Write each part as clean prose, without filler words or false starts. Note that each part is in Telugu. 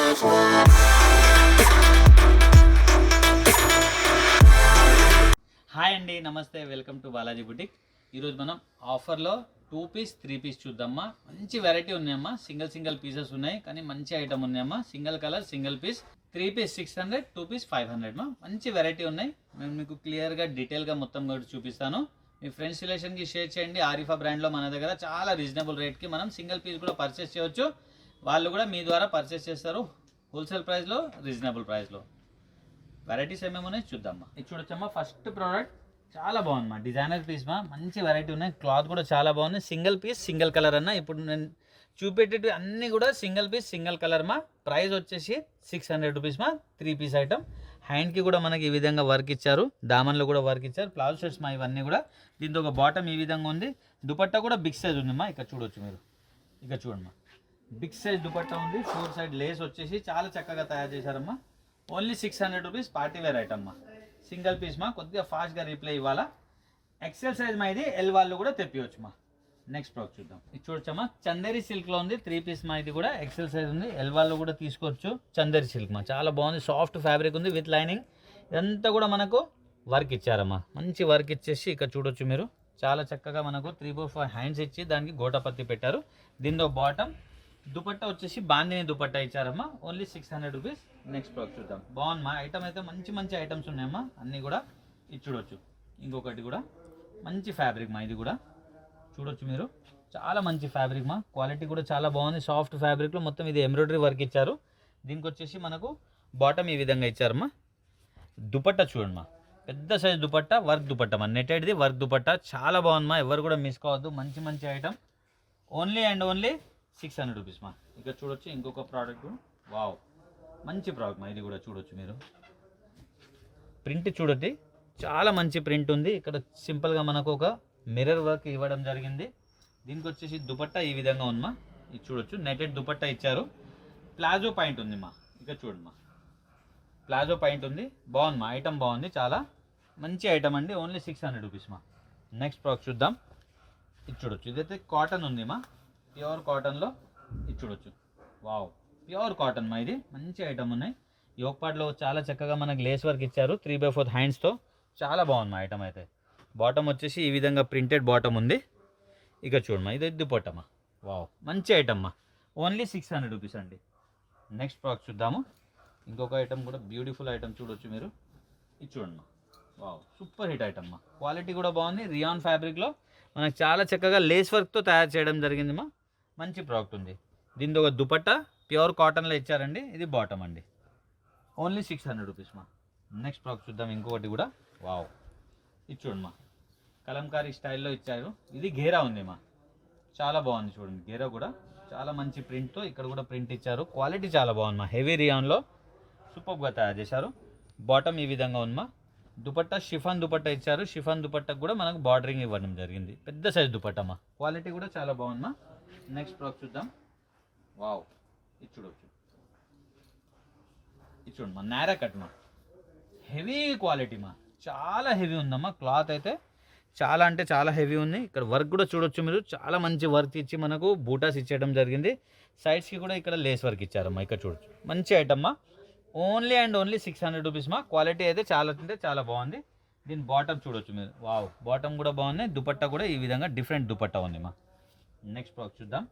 హాయ్ అండి, నమస్తే, వెల్కమ్ టు బాలాజీ బుటిక్. ఈరోజు మనం ఆఫర్లో 2 పీస్ 3 పీస్ చూద్దామా. మంచి వెరైటీ ఉన్నాయమ్మా. సింగిల్ పీసెస్ ఉన్నాయి కానీ మంచి ఐటమ్ ఉన్నాయమ్మా. Single colour single piece, 3 piece 600, 2 piece 500 మా. మంచి వెరైటీ ఉన్నాయి. నేను మీకు క్లియర్గా డీటెయిల్గా మొత్తం కూడా చూపిస్తాను. మీ ఫ్రెండ్స్ రిలేషన్కి షేర్ చేయండి. ఆరిఫా బ్రాండ్లో మన దగ్గర చాలా రీజనబుల్ రేట్కి మనం సింగిల్ పీస్ కూడా పర్చేస్ చేయవచ్చు. వాళ్ళు కూడా మీ ద్వారా పర్చేస్ చేస్తారు హోల్సేల్ ప్రైస్లో, రీజనబుల్ ప్రైస్లో. వెరైటీస్ ఏమేమి ఉన్నాయి చూద్దామా. ఇది చూడొచ్చమ్మా. ఫస్ట్ ప్రోడక్ట్ చాలా బాగుంది మా. డిజైనర్ పీస్ మా. మంచి వెరైటీ ఉన్నాయి. క్లాత్ కూడా చాలా బాగుంది. సింగిల్ పీస్ సింగిల్ కలర్ అన్న. ఇప్పుడు నేను చూపెట్టేవి అన్నీ కూడా సింగిల్ పీస్ సింగిల్ కలర్ మా. ప్రైస్ వచ్చేసి 600 రూపీస్ మా. 3 పీస్ ఐటమ్. హ్యాండ్కి కూడా మనకి ఈ విధంగా వర్క్ ఇచ్చారు. దామన్లో కూడా వర్క్ ఇచ్చారు. ప్లాజో షర్ట్స్ మా ఇవన్నీ కూడా. దీంతో ఒక బాటమ్ ఈ విధంగా ఉంది. దుపట్టా కూడా బిగ్ సైజ్ ఉంది మా. ఇక్కడ చూడొచ్చు మీరు. ఇక్కడ చూడండి మా. బిగ్ సైజ్ దుపట్టా ఉంది. 4 సైడ్ లేస్ వచ్చేసి చాలా చక్కగా తయారు చేశారమ్మా. Only 600 rupees. Party wear item మా. సింగిల్ పీస్ మా. కొద్దిగా ఫాస్ట్గా రిప్లై ఇవ్వాలా. ఎక్సెల్ సైజ్ మా. ఇది ఎల్ వాళ్ళు కూడా తెప్పివచ్చు మా. నెక్స్ట్ ప్రోడక్ట్ చూద్దాం. ఇది చూడొచ్చమ్మా. చందేరి సిల్క్లో ఉంది. 3 పీస్ మా. ఇది కూడా ఎక్సెల్ సైజ్ ఉంది. ఎల్ వాళ్ళు కూడా తీసుకోవచ్చు. చందేరి సిల్క్ మా. చాలా బాగుంది. సాఫ్ట్ ఫ్యాబ్రిక్ ఉంది విత్ లైనింగ్. ఇదంతా కూడా మనకు వర్క్ ఇచ్చారమ్మా. మంచి వర్క్ ఇచ్చేసి ఇక్కడ చూడొచ్చు మీరు. చాలా చక్కగా మనకు 3-4 హ్యాండ్స్ ఇచ్చి దానికి గోటపత్తి పెట్టారు. దీంతో బాటమ్ దుపట్టా వచ్చేసి బాందిని దుపట్టా ఇచ్చారమ్మా. Only 600 rupees. నెక్స్ట్ ప్రోడక్ట్ చూద్దాం. బాగుంది మా. ఐటమ్ అయితే మంచి ఐటమ్స్ ఉన్నాయమ్మా. అన్నీ కూడా ఇది చూడొచ్చు. ఇంకొకటి కూడా మంచి ఫ్యాబ్రిక్ మా. ఇది కూడా చూడొచ్చు మీరు. చాలా మంచి ఫ్యాబ్రిక్ మా. క్వాలిటీ కూడా చాలా బాగుంది. సాఫ్ట్ ఫ్యాబ్రిక్లో మొత్తం ఇది ఎంబ్రాయిడరీ వర్క్ ఇచ్చారు. దీనికి వచ్చేసి మనకు బాటమ్ ఈ విధంగా ఇచ్చారమ్మా. దుపట్టా చూడండి మా. పెద్ద సైజ్ దుపట్టా, వర్క్ దుపట్టా మా. నెటెడ్ది వర్క్ దుపట్టా చాలా బాగుంది మా. ఎవరు కూడా మిస్ కావద్దు. మంచి item. Only and only 600 rupees మా. ఇక్కడ చూడొచ్చు ఇంకొక ప్రోడక్ట్. వావ్, మంచి ప్రోడక్ట్ మా. ఇది కూడా చూడొచ్చు మీరు. ప్రింట్ చూడండి. చాలా మంచి ప్రింట్ ఉంది. ఇక్కడ సింపుల్గా మనకు ఒక మిర్రర్ వర్క్ ఇవ్వడం జరిగింది. దీనికి వచ్చేసి దుపట్టా ఈ విధంగా ఉంది మా. ఇది చూడొచ్చు. నెటెడ్ దుపట్టా ఇచ్చారు. ప్లాజో పాయింట్ ఉంది మా. ఇక్కడ చూడండి మా. ప్లాజో పాయింట్ ఉంది. బాగుంది మా. ఐటమ్ బాగుంది. చాలా మంచి ఐటమ్ అండి. ఓన్లీ 600 రూపీస్ మా. నెక్స్ట్ ప్రోడక్ట్ చూద్దాం. ఇది చూడొచ్చు. ఇదైతే కాటన్ ఉంది మా. ప్యూర్ కాటన్లో ఇది చూడొచ్చు. వావ్, ప్యూర్ కాటన్ మా. ఇది మంచి ఐటమ్ ఉన్నాయి. యోగపాట్లో చాలా చక్కగా మనకు లేస్ వర్క్ ఇచ్చారు. 3/4 హ్యాండ్స్తో చాలా బాగుంది మా. ఐటమ్ అయితే బాటమ్ వచ్చేసి ఈ విధంగా ప్రింటెడ్ బాటమ్ ఉంది. ఇక చూడమ్మా. ఇది దుపట్టమ్మా. వావ్, మంచి ఐటమ్ మా. ఓన్లీ 600 రూపీస్ అండి. నెక్స్ట్ ప్రోడక్ట్ చూద్దాము. ఇంకొక ఐటమ్ కూడా బ్యూటిఫుల్ ఐటమ్ చూడొచ్చు మీరు. ఇది చూడమ్మా. వావ్, సూపర్ హిట్ ఐటమ్ మా. క్వాలిటీ కూడా బాగుంది. రియాన్ ఫ్యాబ్రిక్లో మనకు చాలా చక్కగా లేస్ వర్క్తో తయారు చేయడం జరిగింది మా. మంచి ప్రోడక్ట్ ఉంది. దీంతో ఒక దుపట్టా ప్యూర్ కాటన్లో ఇచ్చారండి. ఇది బాటమ్ అండి. ఓన్లీ 600 రూపీస్ మా. నెక్స్ట్ ప్రోడక్ట్ చూద్దాం. ఇంకొకటి కూడా. వావ్, ఇది చూడండి మా. కలంకారీ స్టైల్లో ఇచ్చారు. ఇది గేరా ఉంది మా. చాలా బాగుంది చూడండి. గేరా కూడా చాలా మంచి ప్రింట్తో ఇక్కడ కూడా ప్రింట్ ఇచ్చారు. క్వాలిటీ చాలా బాగుంది మా. హెవీ రియాన్లో సూపర్గా తయారు చేశారు. బాటమ్ ఈ విధంగా ఉంది మా. దుపట్టా షిఫాన్ దుపట్టా ఇచ్చారు. షిఫాన్ దుపట్టాకు కూడా మనకు బార్డరింగ్ ఇవ్వడం జరిగింది. పెద్ద సైజ్ దుపట్టా మా. క్వాలిటీ కూడా చాలా బాగుంది మా. నెక్స్ట్ ప్రోడక్ట్ చూద్దాం. వావ్, ఇది చూడవచ్చు. ఇది చూడండి మా. నారా కట్ మా. హెవీ క్వాలిటీ మా. చాలా హెవీ ఉందమ్మా. క్లాత్ అయితే చాలా అంటే చాలా హెవీ ఉంది. ఇక్కడ వర్క్ కూడా చూడొచ్చు మీరు. చాలా మంచి వర్క్ ఇచ్చి మనకు బూటాస్ ఇచ్చేయడం జరిగింది. సైడ్స్కి కూడా ఇక్కడ లేస్ వర్క్ ఇచ్చారమ్మా. ఇక్కడ చూడొచ్చు. మంచి ఐటమ్ మా. ఓన్లీ అండ్ ఓన్లీ 600 రూపీస్ మా. క్వాలిటీ అయితే చాలా అంటే చాలా బాగుంది. దీని బాటమ్ చూడొచ్చు మీరు. వావ్, బాటమ్ కూడా బాగుంది. దుపట్టా కూడా ఈ విధంగా డిఫరెంట్ దుపట్టా ఉంది మా. నెక్స్ట్ ప్రోడక్ట్ చూద్దాం.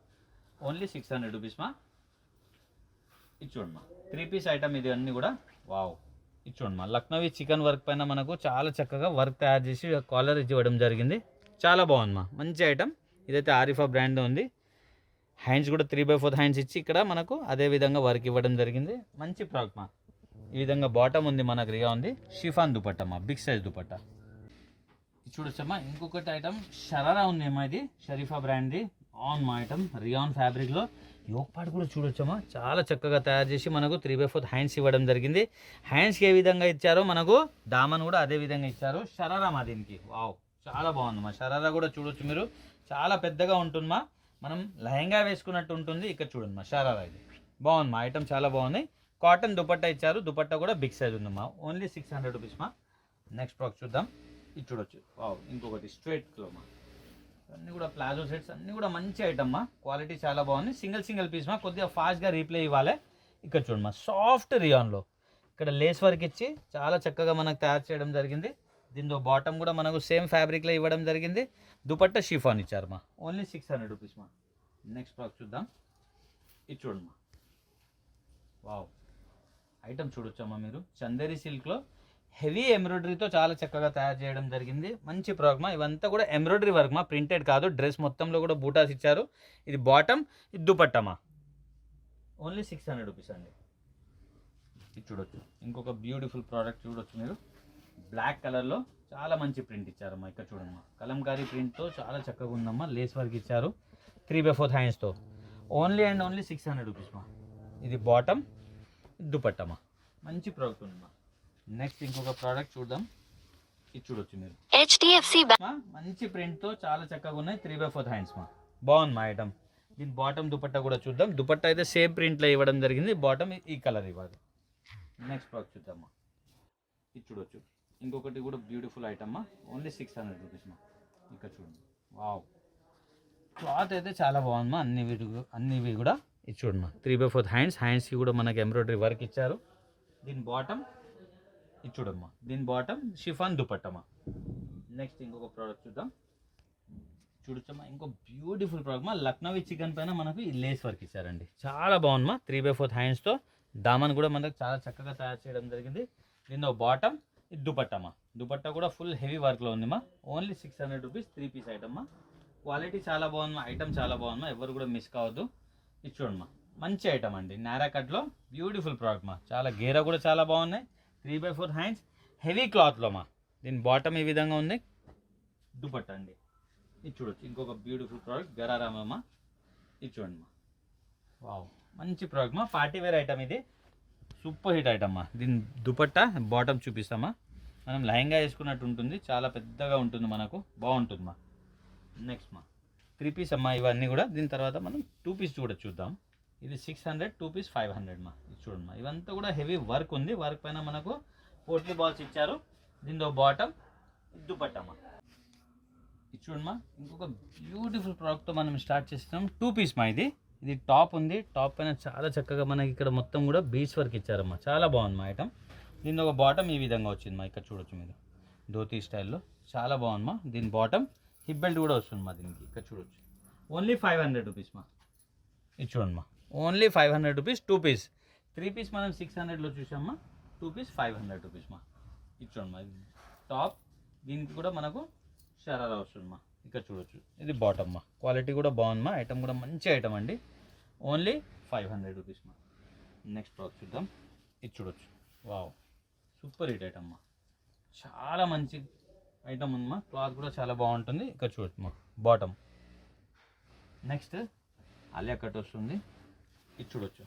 ఓన్లీ 600 రూపీస్ మా. ఇది చూడమ్మా. 3 పీస్ ఐటమ్ ఇది అన్నీ కూడా. వావ్, ఇది చూడమ్మా. లక్నవీ చికెన్ వర్క్ పైన మనకు చాలా చక్కగా వర్క్ తయారు చేసి కాలర్ ఇవ్వడం జరిగింది. చాలా బాగుంది మా. మంచి ఐటమ్. ఇదైతే ఆరిఫా బ్రాండ్ ఉంది. హ్యాండ్స్ కూడా 3/4 హ్యాండ్స్ ఇచ్చి ఇక్కడ మనకు అదే విధంగా వర్క్ ఇవ్వడం జరిగింది. మంచి ప్రోడక్ట్ మా. ఈ విధంగా బాటమ్ ఉంది మనకు. రియా ఉంది. షిఫాన్ దుపట్టా మా. Big size dupatta. చూడొచ్చమ్మా. ఇంకొకటి ఐటమ్ షరారా ఉంది అమ్మా. ఇది షరీఫా బ్రాండ్ది. ఆన్ మా ఐటమ్ రియాన్ ఫ్యాబ్రిక్లో. యోగపాటు కూడా చూడొచ్చమ్మా. చాలా చక్కగా తయారు చేసి మనకు 3/4 హ్యాండ్స్ ఇవ్వడం జరిగింది. హ్యాండ్స్కి ఏ విధంగా ఇచ్చారో మనకు దామన్ కూడా అదే విధంగా ఇచ్చారు. షరారా మా. దీనికి వావ్, చాలా బాగుంది మా. షరారా కూడా చూడొచ్చు మీరు. చాలా పెద్దగా ఉంటుంది మా. మనం లెహంగా వేసుకున్నట్టు ఉంటుంది. ఇక్కడ చూడండి మా. షరారా ఇది బాగుంది మా. ఐటమ్ చాలా బాగుంది. కాటన్ దుపట్టా ఇచ్చారు. దుపట్టా కూడా బిగ్ సైజ్ ఉంది మా. ఓన్లీ 600 రూపీస్ మా. నెక్స్ట్ ప్రోడక్ట్ చూద్దాం. ఇది చూడొచ్చు. వావ్, ఇంకొకటి స్ట్రైట్లో మా. అన్నీ కూడా ప్లాజో సెట్స్ అన్నీ కూడా మంచి ఐటమ్ మా. క్వాలిటీ చాలా బాగుంది. సింగిల్ పీస్ మా. కొద్దిగా ఫాస్ట్గా రీప్లై ఇవ్వాలి. ఇక్కడ చూడమ్మా సాఫ్ట్ రియాన్లో ఇక్కడ లేస్ వర్క్ ఇచ్చి చాలా చక్కగా మనకు తయారు చేయడం జరిగింది. దీంతో బాటమ్ కూడా మనకు సేమ్ ఫ్యాబ్రిక్లో ఇవ్వడం జరిగింది. దుపట్టా షిఫాన్ ఇచ్చారు మా, ఓన్లీ 600 రూపీస్ మా. నెక్స్ట్ ఫ్రాక్ చూద్దాం. ఇది చూడమ్మా, వావ్ ఐటమ్ చూడొచ్చమ్మా మీరు. చందేరి సిల్క్లో హెవీ ఎంబ్రాయిడరీతో చాలా చక్కగా తయారు చేయడం జరిగింది. మంచి ఫ్రాక్ మా. ఇవంతా కూడా ఎంబ్రాయిడరీ వర్క్ మా, ప్రింటెడ్ కాదు. డ్రెస్ మొత్తంలో కూడా బూటాస్ ఇచ్చారు. ఇది బాటమ్, ఇది దుపట్టమా, ఓన్లీ 600 రూపీస్ అండి. ఇది చూడొచ్చు, ఇంకొక బ్యూటిఫుల్ ప్రోడక్ట్ చూడొచ్చు మీరు. బ్లాక్ కలర్లో చాలా మంచి ప్రింట్ ఇచ్చారమ్మా. ఇక్కడ చూడమ్మా, కలంకారీ ప్రింట్తో చాలా చక్కగా ఉందమ్మా. లేస్ వర్క్ ఇచ్చారు 3/4 హ్యాండ్స్తో. ఓన్లీ అండ్ ఓన్లీ 600 రూపీస్ మా. ఇది బాటమ్, దుపట్టమా, మంచి ప్రోడక్ట్ ఉందమ్మా. నెక్స్ట్ ఇంకొక ప్రోడక్ట్ చూద్దాం. ఇది చూడొచ్చు మీరు, HDFC మంచి ప్రింట్తో చాలా చక్కగా ఉన్నాయి. 3/4 హ్యాండ్స్ మా, బాగుంది మా ఐటమ్. దీని బాటమ్ దుపట్టా కూడా చూద్దాం. దుపట్టా అయితే సేమ్ ప్రింట్లో ఇవ్వడం జరిగింది. బాటమ్ ఈ కలర్ ఇవ్వాలి. నెక్స్ట్ ప్రోడక్ట్ చూద్దామా. ఇది చూడొచ్చు, ఇంకొకటి కూడా బ్యూటిఫుల్ ఐటమ్ మా, ఓన్లీ 600 రూపీస్ మా. ఇక్కడ చూడండి, వావ్ క్లాత్ అయితే చాలా బాగుందమ్మా. అన్నివి కూడా ఇది చూడమ్మా, 3/4 హ్యాండ్స్కి కూడా మనకి ఎంబ్రాయిడరీ వర్క్ ఇచ్చారు. దీని బాటమ్ ఇది చూడమ్మా, దీని బాటమ్ షిఫాన్ దుపట్టమా. నెక్స్ట్ ఇంకొక ప్రోడక్ట్ చూద్దాం. చూడొచ్చమ్మా, ఇంకో బ్యూటిఫుల్ ప్రోడక్ట్ మా. లక్నవీ చికెన్ పైన మనకు ఈ లేస్ వర్క్ ఇచ్చారండి. చాలా బాగుందమ్మా. 3/4 హ్యాండ్స్తో దామన్ కూడా మనకు చాలా చక్కగా తయారు చేయడం జరిగింది. దీనిలో బాటమ్, ఇది దుపట్టమా. దుపట్టా కూడా ఫుల్ హెవీ వర్క్లో ఉంది మా, ఓన్లీ 600 రూపీస్. 3 పీస్ ఐటమ్ మా. క్వాలిటీ చాలా బాగుంది, ఐటమ్ చాలా బాగుంది, ఎవరు కూడా మిస్ కావద్దు. ఇది చూడమ్మా, మంచి ఐటమ్ అండి. నారా కట్లో బ్యూటిఫుల్ ప్రోడక్ట్ మా. చాలా గేరా కూడా చాలా బాగున్నాయి. 3/4 హ్యాండ్స్ హెవీ క్లాత్లో మా. దీని బాటమ్ ఈ విధంగా ఉంది, దుపట్టా అండి. ఇది చూడొచ్చు, ఇంకొక బ్యూటిఫుల్ ప్రోడక్ట్ గరారామమ్మ. ఇది చూడండి మా, వావ్ మంచి ప్రోడక్ట్ మా. పార్టీ వేర్ ఐటమ్ ఇది, సూపర్ హిట్ ఐటమ్ మా. దీని దుపట్టా బాటమ్ చూపిస్తామా. మనం లెహంగా వేసుకున్నట్టు ఉంటుంది, చాలా పెద్దగా ఉంటుంది మనకు, బాగుంటుంది మా. నెక్స్ట్ మా 3 పీస్ అమ్మా ఇవన్నీ కూడా. దీని తర్వాత మనం 2 పీస్ కూడా చూద్దాం. ఇది 600, 2 పీస్ 500 మా. ఇది చూడమ్మా, ఇవంతా కూడా హెవీ వర్క్ ఉంది. వర్క్ పైన మనకు పోట్లీ బాల్స్ ఇచ్చారు. దీంతో బాటమ్, దుపట్టమ్మా. ఇది చూడమ్మా, ఇంకొక బ్యూటిఫుల్ ప్రోడక్ట్తో మనం స్టార్ట్ చేస్తున్నాం. 2 పీస్ మా. ఇది టాప్ ఉంది. టాప్ పైన చాలా చక్కగా మనకి ఇక్కడ మొత్తం కూడా బీచ్ వర్క్ ఇచ్చారమ్మా. చాలా బాగుంది మా ఐటమ్. దీని ఒక బాటమ్ ఈ విధంగా వచ్చింది మా. ఇక్కడ చూడొచ్చు మీరు, ధోతీ స్టైల్లో చాలా బాగుంది మా. దీని బాటమ్ హిప్ బెల్ట్ కూడా వస్తుంది మా దీనికి. ఇక్కడ చూడొచ్చు, ఓన్లీ 500 రూపీస్ మా. ఇది చూడండి మా, ఓన్లీ 500 రూపీస్ 2 పీస్. 3 పీస్ మనం 600లో చూసామా. 2 పీస్ 500 రూపీస్ మా. ఇది చూడండి మా, టాప్. దీనికి కూడా మనకు షరారా వస్తుంది మా. ఇక్కడ చూడొచ్చు, ఇది బాటమ్ మా. క్వాలిటీ కూడా బాగుంది మా. ఐటమ్ కూడా మంచి ఐటమ్ అండి, ఓన్లీ 500 రూపీస్ మా. నెక్స్ట్ ప్రోడక్ట్ చూద్దాం. ఇది చూడొచ్చు, వావ్ సూపర్ హిట్ ఐటమ్ మా. చాలా మంచి ఐటమ్ ఉంది మా. క్లాత్ కూడా చాలా బాగుంటుంది. ఇక్కడ చూడొచ్చు మా, బాటమ్. నెక్స్ట్ ఆలియా కట్ వస్తుంది. ఇది చూడొచ్చు,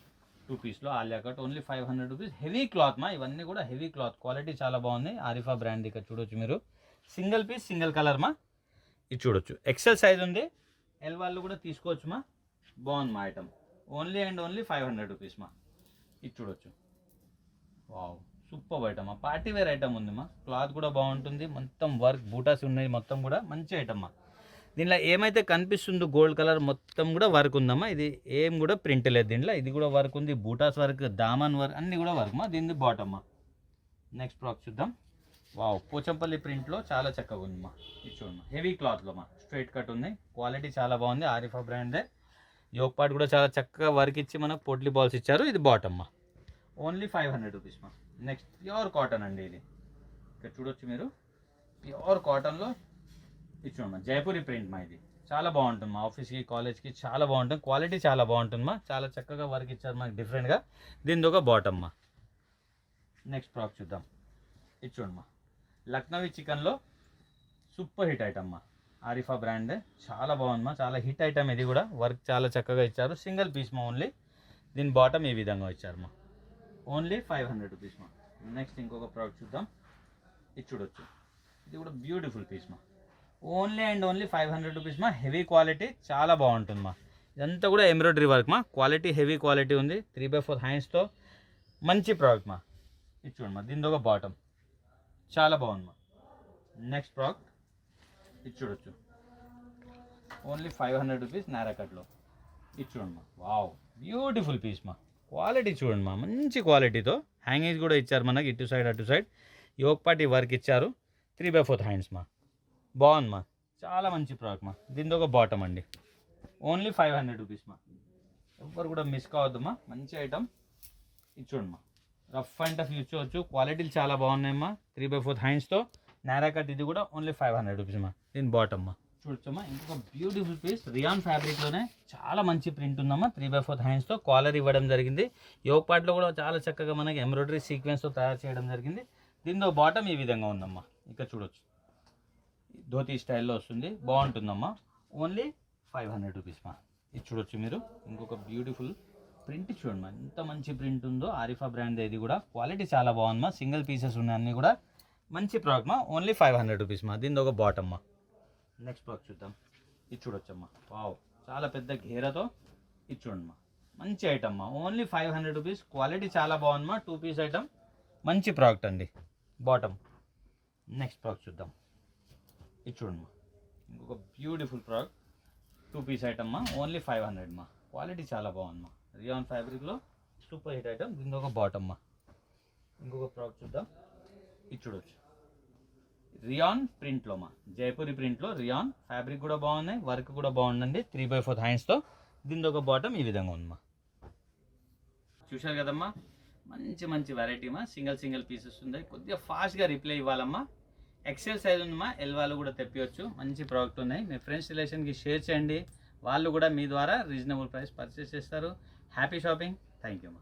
2 పీస్లో Alia cut, only 500 rupees. Heavy cloth మా. ఇవన్నీ కూడా హెవీ క్లాత్, క్వాలిటీ చాలా బాగుంది. ఆరిఫా బ్రాండ్. ఇక్కడ చూడొచ్చు మీరు, సింగిల్ పీస్ సింగిల్ కలర్ మా. ఇది చూడొచ్చు, ఎక్సెల్ సైజ్ ఉంది. ఎల్ వాళ్ళు కూడా తీసుకోవచ్చు మా. బాగుంది మా item, only and only 500 rupees మా. ఇది చూడొచ్చు, వావ్ సూపర్ ఐటమ్ మా. పార్టీ వేర్ ఐటమ్ ఉంది మా. క్లాత్ కూడా బాగుంటుంది. మొత్తం వర్క్ బూటాస్ ఉన్నాయి, మొత్తం కూడా మంచి ఐటమ్ మా. దీనిలో ఏమైతే కనిపిస్తుందో గోల్డ్ కలర్ మొత్తం కూడా వర్క్ ఉందమ్మా. ఇది ఏం కూడా ప్రింట్ లేదు దీంట్లో. ఇది కూడా వర్క్ ఉంది, బూటాస్ వర్క్, దామన్ వర్క్, అన్నీ కూడా వర్క్ మా. దీనిది బాటమ్ మా. నెక్స్ట్ ప్రోడక్ట్ చూద్దాం. వావ్ పోచంపల్లి ప్రింట్లో చాలా చక్కగా ఉంది మా. ఇది చూడమ్మా, హెవీ క్లాత్లో మా. స్ట్రైట్ కట్ ఉంది, క్వాలిటీ చాలా బాగుంది. ఆరిఫా బ్రాండే. యోక్ పార్ట్ కూడా చాలా చక్కగా వర్క్ ఇచ్చి మనకు పోట్లీ బాల్స్ ఇచ్చారు. ఇది బాటమ్ మా, ఓన్లీ 500 రూపీస్ మా. నెక్స్ట్ ప్యూర్ కాటన్ అండి. ఇది ఇక్కడ చూడొచ్చు మీరు, ప్యూర్ కాటన్లో ఇది చూడమ్మా, జైపూరి ప్రింట్ మా. ఇది చాలా బాగుంటుంది మా. ఆఫీస్కి కాలేజ్కి చాలా బాగుంటుంది. క్వాలిటీ చాలా బాగుంటుంది మా. చాలా చక్కగా వర్క్ ఇచ్చారు మాకు డిఫరెంట్గా. దీనిది ఒక బాటమ్ మా. నెక్స్ట్ ప్రోడక్ట్ చూద్దాం. ఇది చూడమ్మా, లక్నవీ చికెన్లో సూపర్ హిట్ ఐటమ్ మా. ఆరిఫా బ్రాండ్, చాలా బాగుంది మా. చాలా హిట్ ఐటమ్ ఇది కూడా. వర్క్ చాలా చక్కగా ఇచ్చారు. సింగిల్ పీస్ మా ఓన్లీ. దీని బాటమ్ ఈ విధంగా ఇచ్చారు మా, ఓన్లీ 500 రూపీస్ మా. నెక్స్ట్ ఇంకొక ప్రోడక్ట్ చూద్దాం. ఇది చూడొచ్చు, ఇది కూడా బ్యూటిఫుల్ పీస్ మా. ఓన్లీ అండ్ ఓన్లీ 500 రూపీస్ మా. హెవీ క్వాలిటీ చాలా బాగుంటుంది మా. ఇదంతా కూడా ఎంబ్రాయిడరీ వర్క్ మా. క్వాలిటీ హెవీ క్వాలిటీ ఉంది. 3/4 హ్యాండ్స్తో మంచి ప్రోడక్ట్ మా. ఇది చూడండి మా, దీనిది ఒక బాటమ్ చాలా బాగుంది మా. నెక్స్ట్ ప్రోడక్ట్ ఇది చూడొచ్చు, ఓన్లీ 500 రూపీస్ నారా కట్లో. ఇది చూడండి మా, వావ్ బ్యూటిఫుల్ పీస్ మా. క్వాలిటీ చూడండి మా, మంచి క్వాలిటీతో హ్యాంగింగ్స్ కూడా ఇచ్చారు మనకి, ఇటు సైడ్ అటు సైడ్ యోక్ పార్టీ వర్క్ ఇచ్చారు. 3/4 హ్యాండ్స్ మా, బాగుంది మా, చాలా మంచి ప్రోడక్ట్ మా. దీంతో ఒక బాటమ్ అండి, ఓన్లీ 500 రూపీస్ మా. ఎవ్వరు కూడా మిస్ కావద్దు మా, మంచి ఐటమ్. ఇది చూడండి మా, రఫ్ అండ్ టఫ్ యూజ్ చేయవచ్చు, క్వాలిటీలు చాలా బాగున్నాయమ్మా. 3/4 హ్యాండ్స్తో నారా కట్, ఇది కూడా ఓన్లీ 500 రూపీస్ మా. దీని బాటమ్ మా చూడొచ్చమ్మా. ఇంకొక బ్యూటిఫుల్ పీస్ రియాన్ ఫ్యాబ్రిక్లోనే చాలా మంచి ప్రింట్ ఉందమ్మా. 3/4 హ్యాండ్స్తో కాలర్ ఇవ్వడం జరిగింది. యోగ్ పార్ట్లో కూడా చాలా చక్కగా మనకి ఎంబ్రాయిడరీ సీక్వెన్స్తో తయారు చేయడం జరిగింది. దీంతో బాటమ్ ఈ విధంగా ఉందమ్మా, ఇక్కడ చూడొచ్చు, ధోతీ స్టైల్లో వస్తుంది, బాగుంటుందమ్మా. ఓన్లీ 500 రూపీస్ మా. ఇది చూడొచ్చు మీరు, ఇంకొక బ్యూటిఫుల్ ప్రింట్ చూడండి మా, ఎంత మంచి ప్రింట్ ఉందో. ఆరిఫా బ్రాండ్, ఇది కూడా క్వాలిటీ చాలా బాగుందమ్మా. సింగిల్ పీసెస్ ఉన్నాయి అన్నీ కూడా, మంచి ప్రోడక్ట్ మా. ఓన్లీ 500 రూపీస్ మా. దీంతో ఒక బాటమ్ మా. నెక్స్ట్ ప్రోడక్ట్ చూద్దాం. ఇది చూడొచ్చమ్మా, వావ్, చాలా పెద్ద ఘేరతో. ఇది చూడండి మా, మంచి ఐటమ్ మా. Only 500 rupees. క్వాలిటీ చాలా బాగుందమ్మా. 2 పీస్ ఐటమ్, మంచి ప్రోడక్ట్ అండి. బాటమ్. నెక్స్ట్ ప్రోడక్ట్ చూద్దాం. ఇది చూడండి మా, ఇంకొక బ్యూటిఫుల్ ప్రోడక్ట్, 2 పీస్ ఐటమ్ మా. ఓన్లీ 500 మా. క్వాలిటీ చాలా బాగుందమ్మా. రియాన్ ఫ్యాబ్రిక్లో సూపర్ హిట్ ఐటమ్. దీంతో ఒక బాటమ్ మా. ఇంకొక ప్రోడక్ట్ చూద్దాం. ఇది చూడొచ్చు, రియాన్ ప్రింట్లో మా, జైపూరి ప్రింట్లో రియాన్ ఫ్యాబ్రిక్ కూడా బాగున్నాయి, వర్క్ కూడా బాగుందండి. 3/4 హ్యాండ్స్తో. దీంతో ఒక బాటమ్ ఈ విధంగా ఉందమ్మా. చూశారు కదమ్మా, మంచి మంచి వెరైటీ మా. సింగిల్ పీసెస్ ఉన్నాయి. కొద్దిగా ఫాస్ట్గా రిప్లై ఇవ్వాలమ్మా. ఎక్సెల్ సైజ్ ఉందమ్మా, ఎల్ వాళ్ళు కూడా తెప్పియచ్చు. మంచి ప్రోడక్ట్ ఉన్నాయి. మీ ఫ్రెండ్స్ రిలేషన్కి షేర్ చేయండి, వాళ్ళు కూడా మీ ద్వారా రీజనబుల్ ప్రైస్ పర్చేస్ చేస్తారు. Happy shopping. థ్యాంక్ యూ మా.